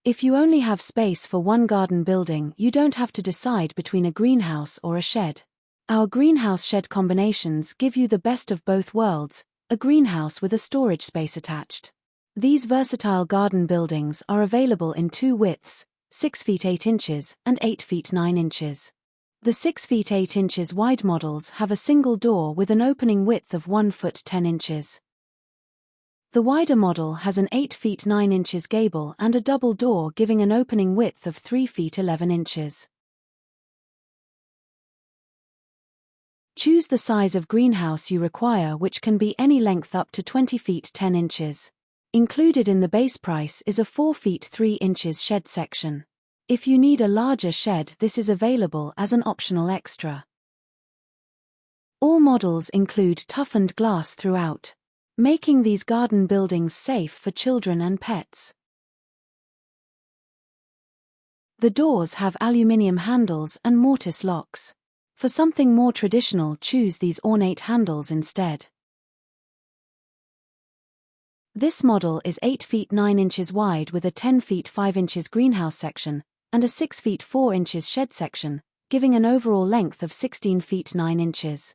If you only have space for one garden building, you don't have to decide between a greenhouse or a shed. Our greenhouse-shed combinations give you the best of both worlds, a greenhouse with a storage space attached. These versatile garden buildings are available in two widths, 6 feet 8 inches and 8 feet 9 inches. The 6 feet 8 inches wide models have a single door with an opening width of 1 foot 10 inches. The wider model has an 8 feet 9 inches gable and a double door giving an opening width of 3 feet 11 inches. Choose the size of greenhouse you require, which can be any length up to 20 feet 10 inches. Included in the base price is a 4 feet 3 inches shed section. If you need a larger shed, this is available as an optional extra. All models include toughened glass throughout, making these garden buildings safe for children and pets. The doors have aluminium handles and mortise locks. For something more traditional, choose these ornate handles instead. This model is 8 feet 9 inches wide with a 10 feet 5 inches greenhouse section and a 6 feet 4 inches shed section, giving an overall length of 16 feet 9 inches.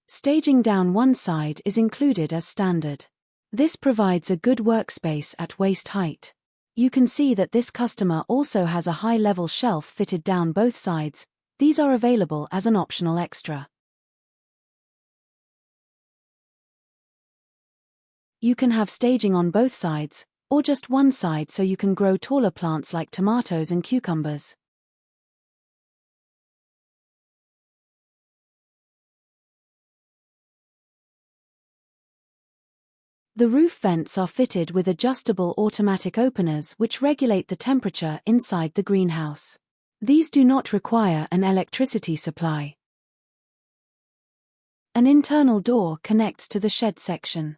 Staging down one side is included as standard. This provides a good workspace at waist height. You can see that this customer also has a high-level shelf fitted down both sides. These are available as an optional extra. You can have staging on both sides, or just one side so you can grow taller plants like tomatoes and cucumbers. The roof vents are fitted with adjustable automatic openers which regulate the temperature inside the greenhouse. These do not require an electricity supply. An internal door connects to the shed section.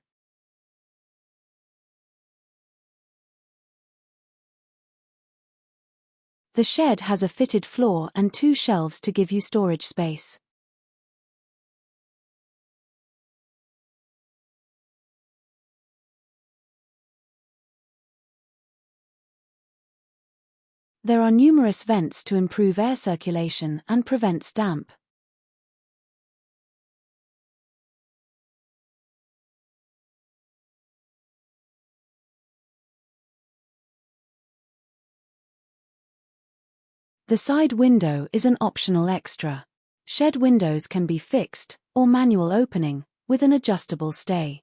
The shed has a fitted floor and 2 shelves to give you storage space. There are numerous vents to improve air circulation and prevent damp. The side window is an optional extra. Shed windows can be fixed or manual opening with an adjustable stay.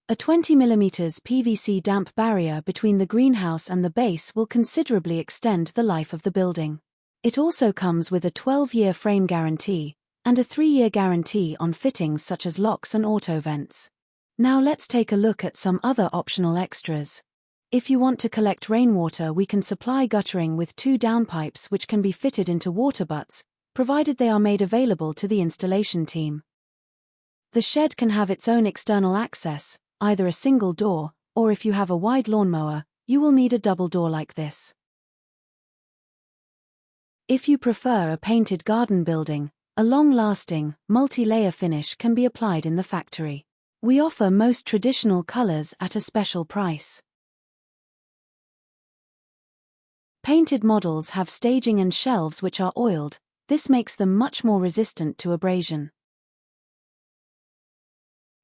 A 20 mm PVC damp barrier between the greenhouse and the base will considerably extend the life of the building. It also comes with a 12-year frame guarantee and a 3-year guarantee on fittings such as locks and auto vents. Now let's take a look at some other optional extras. If you want to collect rainwater, we can supply guttering with 2 downpipes which can be fitted into water butts, provided they are made available to the installation team. The shed can have its own external access, either a single door, or if you have a wide lawnmower, you will need a double door like this. If you prefer a painted garden building, a long-lasting, multi-layer finish can be applied in the factory. We offer most traditional colors at a special price. Painted models have staging and shelves which are oiled. This makes them much more resistant to abrasion.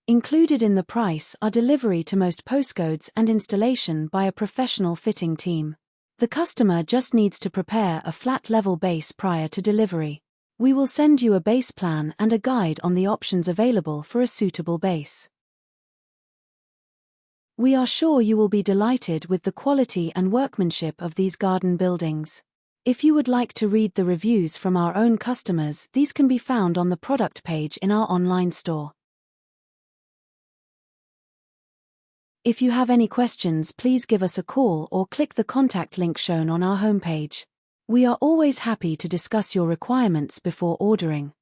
Included in the price are delivery to most postcodes and installation by a professional fitting team. The customer just needs to prepare a flat level base prior to delivery. We will send you a base plan and a guide on the options available for a suitable base. We are sure you will be delighted with the quality and workmanship of these garden buildings. If you would like to read the reviews from our own customers, these can be found on the product page in our online store. If you have any questions, please give us a call or click the contact link shown on our homepage. We are always happy to discuss your requirements before ordering.